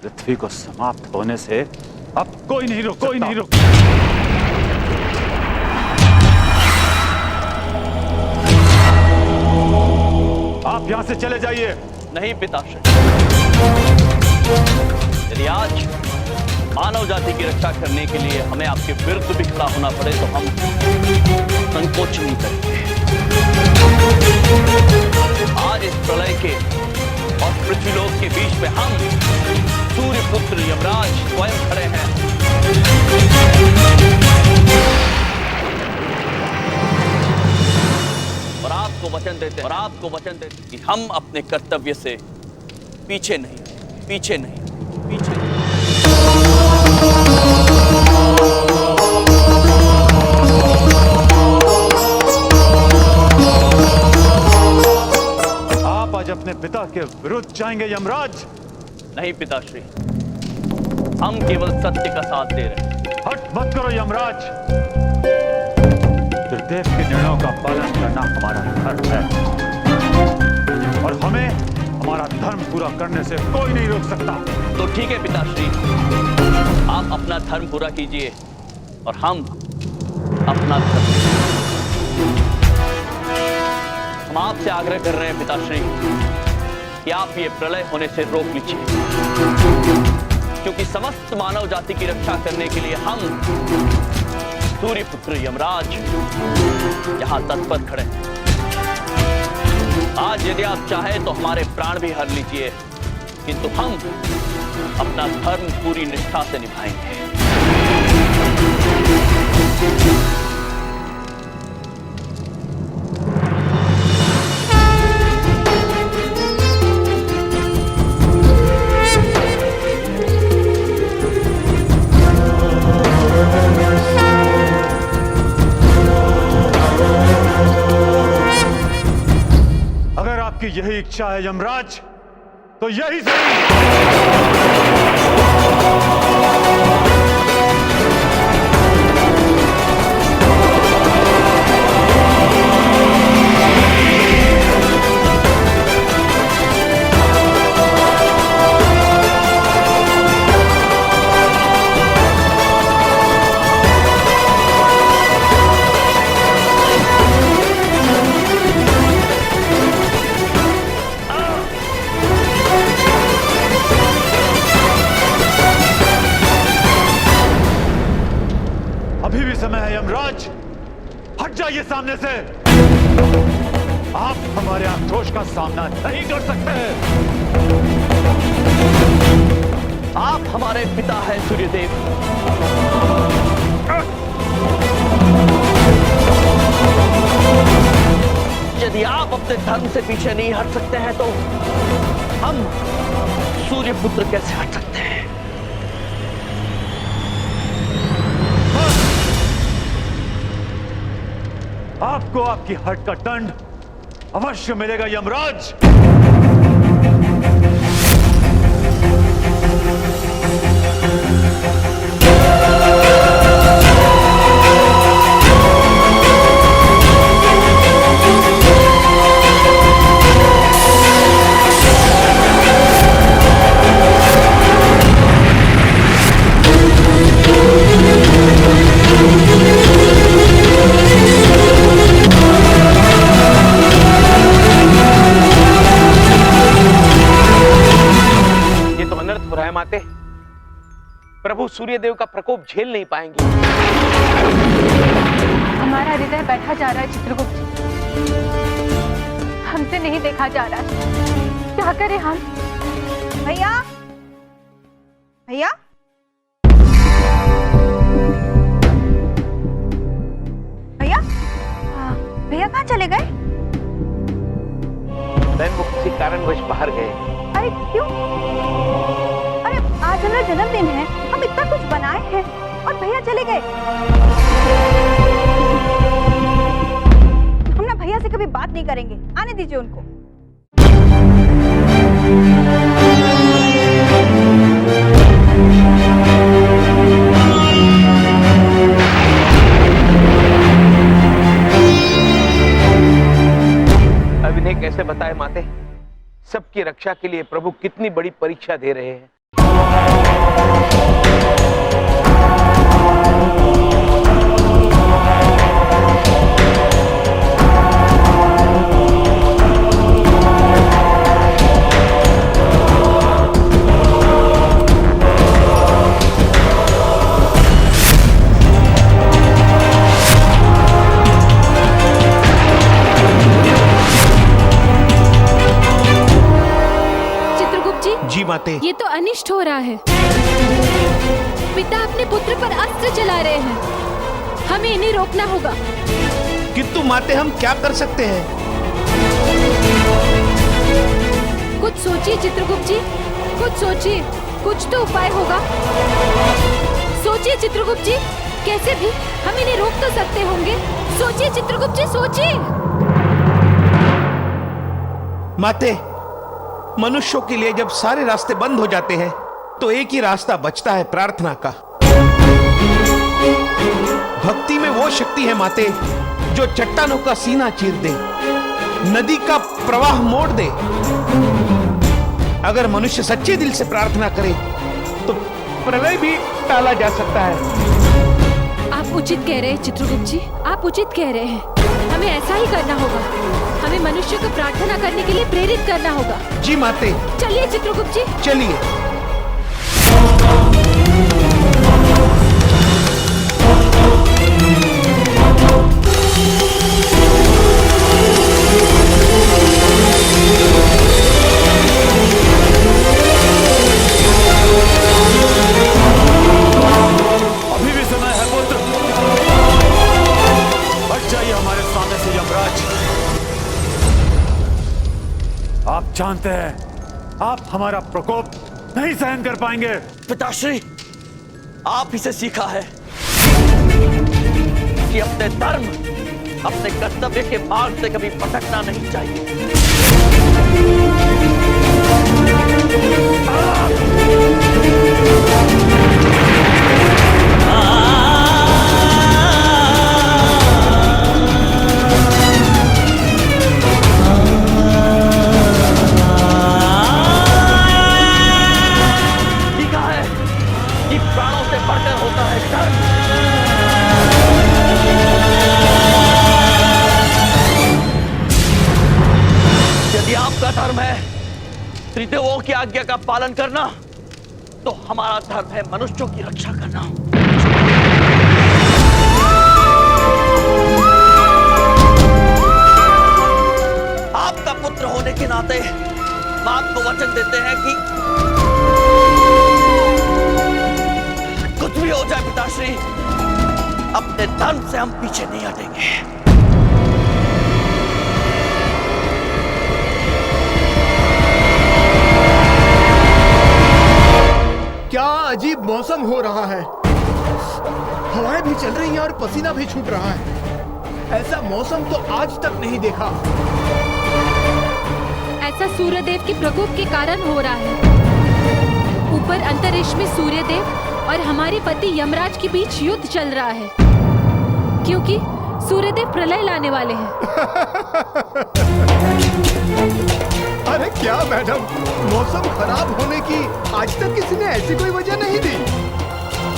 पृथ्वी को समाप्त होने से अब कोई नहीं रोक आप यहां से चले जाइए। नहीं पिताश्री, यदि आज मानव जाति की रक्षा करने के लिए हमें आपके विरुद्ध भी खड़ा होना पड़े तो हम संकोच नहीं करेंगे। आज इस प्रलय के और पृथ्वीलोक के बीच में हम सूर्यपुत्र यमराज स्वयं खड़े हैं। और आपको वचन देते कि हम अपने कर्तव्य से पीछे नहीं। आप आज अपने पिता के विरुद्ध जाएंगे यमराज? नहीं पिताश्री, हम केवल सत्य का साथ दे रहे हैं। हट मत करो यमराज, त्रिदेव के निर्णयों का पालन करना हमारा धर्म है और हमें हमारा धर्म पूरा करने से कोई नहीं रोक सकता। तो ठीक है पिताश्री, आप अपना धर्म पूरा कीजिए और हम अपना धर्म। हम आपसे आग्रह कर रहे हैं पिताश्री कि आप ये प्रलय होने से रोक लीजिए, क्योंकि समस्त मानव जाति की रक्षा करने के लिए हम सूर्यपुत्र यमराज यहां तत्पर खड़े हैं। आज यदि आप चाहें तो हमारे प्राण भी हर लीजिए, किंतु हम अपना धर्म पूरी निष्ठा से निभाएंगे। आपकी यही इच्छा है यमराज, तो यही सही। समय है यमराज, हट जाइए सामने से। आप हमारे आक्रोश का सामना नहीं कर सकते। आप हमारे पिता हैं सूर्यदेव। यदि आप अपने धर्म से पीछे नहीं हट सकते हैं तो हम सूर्यपुत्र कैसे हट सकते हैं? आपको आपकी हट का दंड अवश्य मिलेगा यमराज। माते, प्रभु सूर्यदेव का प्रकोप झेल नहीं पाएंगे। हमारा हृदय बैठा जा रहा है चित्रगुप्त, हमसे नहीं देखा जा रहा है। क्या करें हम? भैया, भैया, भैया, भैया कहाँ चले गए? वो किसी कारणवश बाहर गए। अरे क्यों? अरे आज हमारा जन्मदिन है, हम इतना कुछ बनाए हैं और भैया चले गए। हम ना भैया से कभी बात नहीं करेंगे, आने दीजिए उनको। अब इन्हें कैसे बताए माते, सबकी रक्षा के लिए प्रभु कितनी बड़ी परीक्षा दे रहे हैं। माते। ये तो अनिष्ट हो रहा है। पिता अपने पुत्र पर अस्त्र चला रहे हैं। हमें इन्हें रोकना होगा। किंतु माते हम क्या कर सकते हैं? कुछ सोचिए चित्रगुप्त जी, कुछ सोचिए, कुछ तो उपाय होगा। सोचिए चित्रगुप्त जी, कैसे भी हम इन्हें रोक तो सकते होंगे। सोचिए चित्रगुप्त जी, सोचिए। माते, मनुष्यों के लिए जब सारे रास्ते बंद हो जाते हैं तो एक ही रास्ता बचता है, प्रार्थना का। भक्ति में वो शक्ति है माते जो चट्टानों का सीना चीर दे, नदी का प्रवाह मोड़ दे। अगर मनुष्य सच्चे दिल से प्रार्थना करे तो प्रलय भी टाला जा सकता है। आप उचित कह रहे हैं चित्रगुप्त जी, आप उचित कह रहे हैं। हमें ऐसा ही करना होगा। हमें मनुष्य को प्रार्थना करने के लिए प्रेरित करना होगा। जी माते। चलिए चित्रगुप्त जी, चलिए। अभी भी समय है पुत्र, हट जाइए हमारे सामने से यमराज। आप जानते हैं आप हमारा प्रकोप नहीं सहन कर पाएंगे। पिताश्री, आप ही से सीखा है कि अपने धर्म, अपने कर्तव्य के मार्ग से कभी भटकना नहीं चाहिए। धर्म है त्रिदेवों की आज्ञा का पालन करना, तो हमारा धर्म है मनुष्यों की रक्षा करना। आपका पुत्र होने के नाते हम आपको वचन देते हैं कि कुछ भी हो जाए पिताश्री, अपने धर्म से हम पीछे नहीं हटेंगे। क्या अजीब मौसम हो रहा है। हवाएं भी चल रही हैं और पसीना भी छूट रहा है। ऐसा मौसम तो आज तक नहीं देखा। ऐसा सूर्यदेव के प्रकोप के कारण हो रहा है। ऊपर अंतरिक्ष में सूर्यदेव और हमारे पति यमराज के बीच युद्ध चल रहा है, क्योंकि सूर्यदेव प्रलय लाने वाले हैं। अरे क्या मैडम, मौसम खराब होने की आज तक किसी ने ऐसी कोई वजह नहीं दी।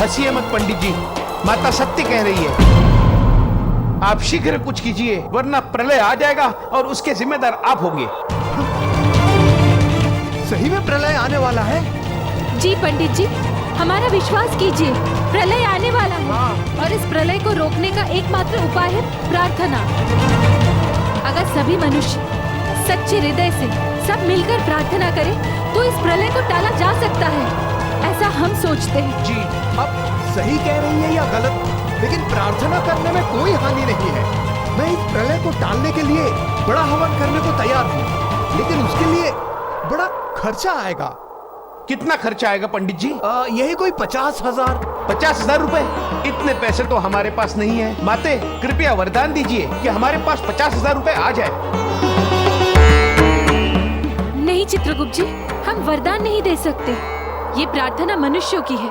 हंसिए मत पंडित जी, माता सत्य कह रही है। आप शीघ्र कुछ कीजिए, वरना प्रलय आ जाएगा और उसके जिम्मेदार आप होंगे। सही में प्रलय आने वाला है? जी पंडित जी, हमारा विश्वास कीजिए, प्रलय आने वाला है। और इस प्रलय को रोकने का एकमात्र उपाय है प्रार्थना। अगर सभी मनुष्य सच्चे हृदय से सब मिलकर प्रार्थना करें तो इस प्रलय को टाला जा सकता है, ऐसा हम सोचते हैं। जी, अब सही कह रही है या गलत, लेकिन प्रार्थना करने में कोई हानि नहीं है। मैं इस प्रलय को टालने के लिए बड़ा हवन करने को तैयार हूँ, लेकिन उसके लिए बड़ा खर्चा आएगा। कितना खर्चा आएगा पंडित जी? यही कोई 50,000। 50,000 रुपए? इतने पैसे तो हमारे पास नहीं है। माते, कृपया वरदान दीजिए कि हमारे पास 50,000 रुपए आ जाए। नहीं चित्रगुप्त जी, हम वरदान नहीं दे सकते। ये प्रार्थना मनुष्यों की है,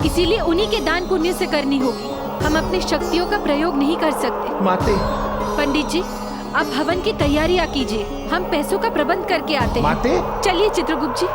इसीलिए उन्हीं के दान पुण्य से करनी होगी। हम अपनी शक्तियों का प्रयोग नहीं कर सकते। माते। पंडित जी, आप हवन की तैयारियां कीजिए, हम पैसों का प्रबंध करके आते हैं। माते। चलिए चित्रगुप्त जी।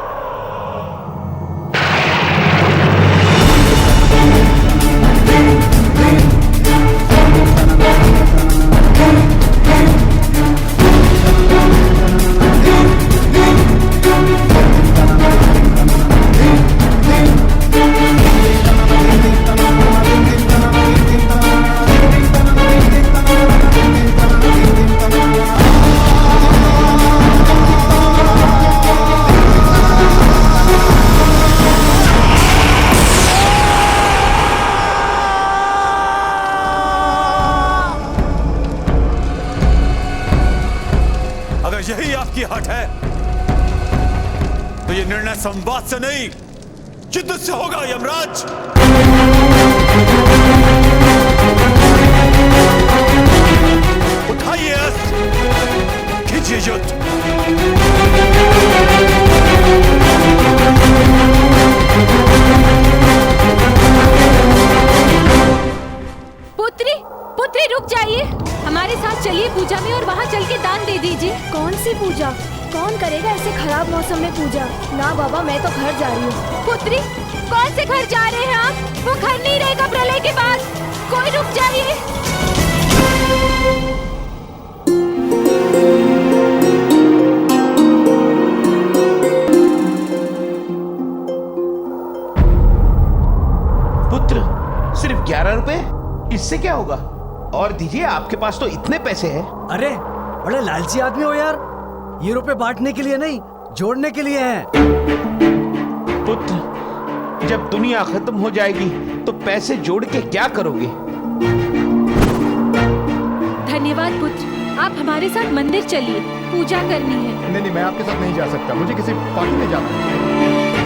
संवाद से नहीं, युद्ध से होगा यमराज। उठाइए अस्त्र, कीजिए युद्ध। पुत्री, पुत्री रुक जाइए। हमारे साथ चलिए पूजा में और वहाँ चल के दान दे दीजिए। कौन सी पूजा? कौन करेगा ऐसे खराब मौसम में पूजा? ना बाबा, मैं तो घर जा रही हूँ। पुत्री, कौन से घर जा रहे हैं आप? वो घर नहीं रहेगा प्रलय के बाद। कोई रुक जाइए। पुत्र, सिर्फ 11 रुपए? इससे क्या होगा? और दीजिए, आपके पास तो इतने पैसे हैं। अरे बड़े लालची आदमी हो यार। ये रुपए बांटने के लिए नहीं, जोड़ने के लिए हैं। पुत्र, जब दुनिया खत्म हो जाएगी तो पैसे जोड़ के क्या करोगे? धन्यवाद पुत्र, आप हमारे साथ मंदिर चलिए, पूजा करनी है। नहीं, मैं आपके साथ नहीं जा सकता, मुझे किसी पार्टी में जाना है।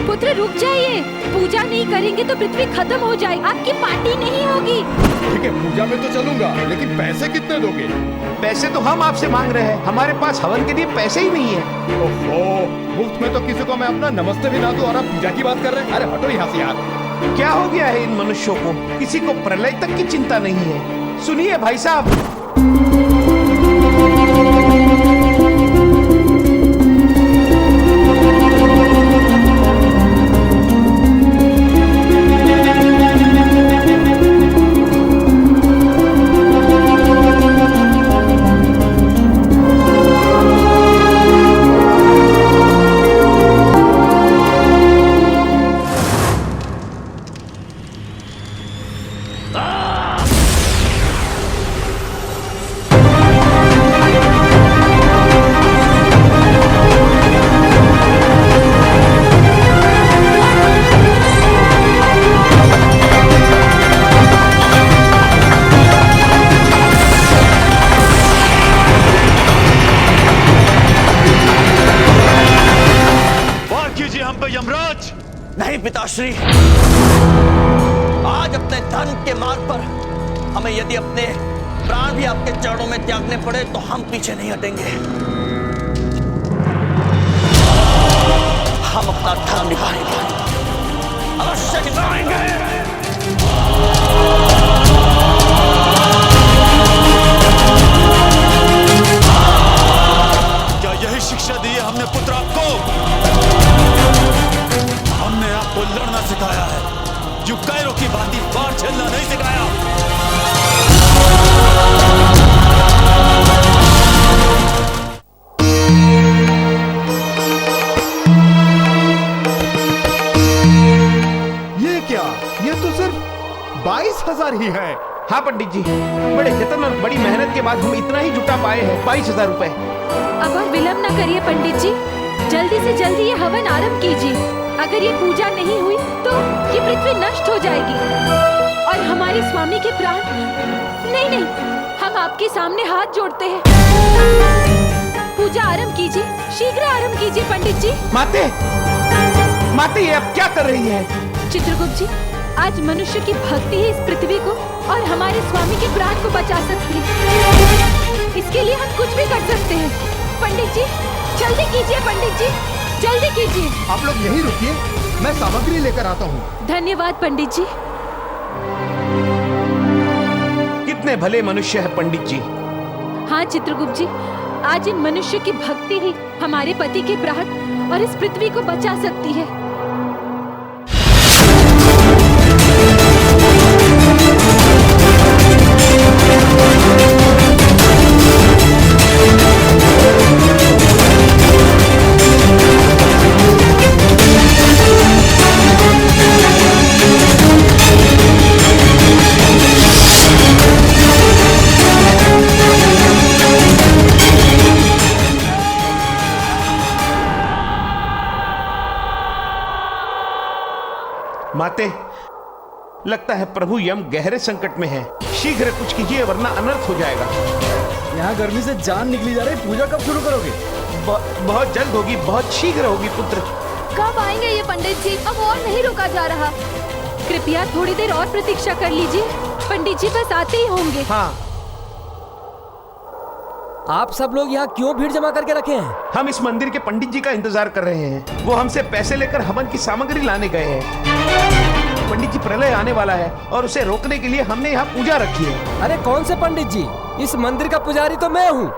पुत्र रुक जाइए, पूजा नहीं करेंगे तो पृथ्वी खत्म हो जाएगी, आपकी पार्टी नहीं होगी। ठीक है, पूजा में तो चलूंगा, लेकिन पैसे कितने दोगे? पैसे तो हम आपसे मांग रहे हैं, हमारे पास हवन के लिए पैसे ही नहीं है। ओहो, मुफ्त में तो किसी को मैं अपना नमस्ते भी ना दूं और आप पूजा की बात कर रहे हैं? अरे हटो यहाँ से यार। क्या हो गया है इन मनुष्यों को? किसी को प्रलय तक की चिंता नहीं है। सुनिए भाई साहब, यमराज। नहीं पिताश्री, आज अपने धन के मार्ग पर हमें यदि अपने प्राण भी आपके चरणों में त्यागने पड़े तो हम पीछे नहीं हटेंगे। हम अपना धर्म निभाएंगे, अवश्य निभाएंगे। क्या यही शिक्षा दी है हमने पुत्र आपको? हमने आपको लड़ना सिखाया है, जो कैरों की भांति वार झेलना नहीं सिखाया। ये क्या? ये तो सिर्फ 22,000 ही है। हाँ पंडित जी, बड़े जतन और बड़ी मेहनत के बाद हम इतना ही जुटा पाए हैं, 22,000 रुपए। अब और विलंब न करिए पंडित जी, जल्दी से जल्दी ये हवन आरंभ कीजिए। अगर ये पूजा नहीं हुई तो ये पृथ्वी नष्ट हो जाएगी और हमारे स्वामी के प्राण। नहीं नहीं, हम आपके सामने हाथ जोड़ते हैं। पूजा आरंभ कीजिए, शीघ्र आरंभ कीजिए पंडित जी। माते, माते ये अब क्या कर रही है? चित्रगुप्त जी, आज मनुष्य की भक्ति ही इस पृथ्वी को और हमारे स्वामी के प्राण को बचा सकती है। इसके लिए हम कुछ भी कर सकते हैं। पंडित जी जल्दी कीजिए, पंडित जी जल्दी कीजिए। आप लोग यहीं रुकिए, मैं सामग्री लेकर आता हूँ। धन्यवाद पंडित जी। कितने भले मनुष्य है पंडित जी। हाँ चित्रगुप्त जी, आज इन मनुष्य की भक्ति ही हमारे पति के प्राण और इस पृथ्वी को बचा सकती है। माते, लगता है प्रभु यम गहरे संकट में है। शीघ्र कुछ कीजिए वरना अनर्थ हो जाएगा। यहाँ गर्मी से जान निकली जा रही, पूजा कब शुरू करोगे? बहुत जल्द होगी, बहुत शीघ्र होगी पुत्र। कब आएंगे ये पंडित जी? अब और नहीं रुका जा रहा। कृपया थोड़ी देर और प्रतीक्षा कर लीजिए, पंडित जी बस आते ही होंगे। हाँ, आप सब लोग यहाँ क्यों भीड़ जमा करके रखे हैं? हम इस मंदिर के पंडित जी का इंतजार कर रहे हैं। वो हमसे पैसे लेकर हवन की सामग्री लाने गए हैं। पंडित जी प्रलय आने वाला है और उसे रोकने के लिए हमने यहाँ पूजा रखी है। अरे कौन से पंडित जी? इस मंदिर का पुजारी तो मैं हूँ।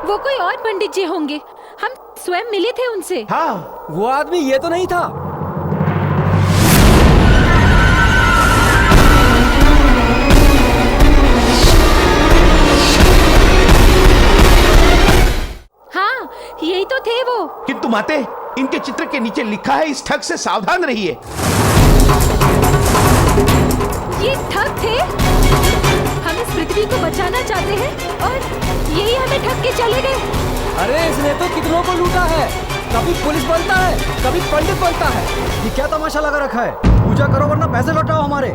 वो कोई और पंडित जी होंगे, हम स्वयं मिले थे उनसे। हाँ, वो आदमी ये तो नहीं था। हाँ, यही तो थे वो। किंतु माते, इनके चित्र के नीचे लिखा है इस ठग से सावधान रहिए। ये ठग थे? हम इस पृथ्वी को बचाना चाहते हैं और यही हमें ठग के चले गए। अरे इसने तो कितनों को लूटा है। कभी पुलिस बनता है, कभी पंडित बनता है। ये क्या तमाशा लगा रखा है? पूजा करो वरना पैसे लौटाओ हमारे।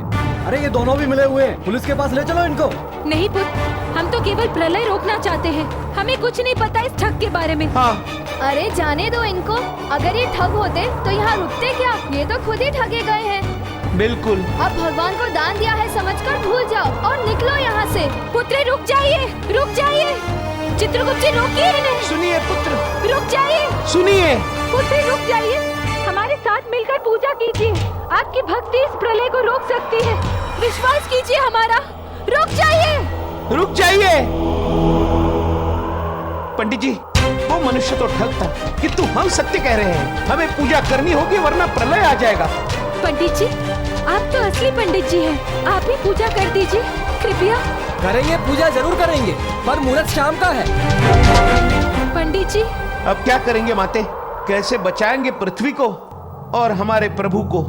अरे ये दोनों भी मिले हुए हैं, पुलिस के पास ले चलो इनको। नहीं पुत्र, हम तो केवल प्रलय रोकना चाहते हैं, हमें कुछ नहीं पता इस ठग के बारे में। हाँ। अरे जाने दो इनको, अगर ये ठग होते तो यहाँ रुकते क्या? ये तो खुद ही ठगे गए हैं। बिल्कुल। अब भगवान को दान दिया है समझकर भूल जाओ और निकलो यहाँ से। पुत्र रुक जाइए, रुक जाइए। चित्रगुप्त जी रोकिए इन्हें। सुनिए पुत्र, रुक जाइए। सुनिए। पुत्र रुक जाइए, हमारे साथ मिलकर पूजा कीजिए। आपकी भक्ति इस प्रलय को रोक सकती है, विश्वास कीजिए हमारा। रुक जाइए, रुक जाइए। पंडित जी, वो मनुष्य तो ठग था, किंतु हम सत्य कह रहे हैं। हमें पूजा करनी होगी वरना प्रलय आ जाएगा। पंडित जी, आप तो असली पंडित जी हैं, आप ही पूजा कर दीजिए कृपया। करेंगे, पूजा जरूर करेंगे, पर मुहूर्त शाम का है। पंडित जी, अब क्या करेंगे माते? कैसे बचाएंगे पृथ्वी को और हमारे प्रभु को?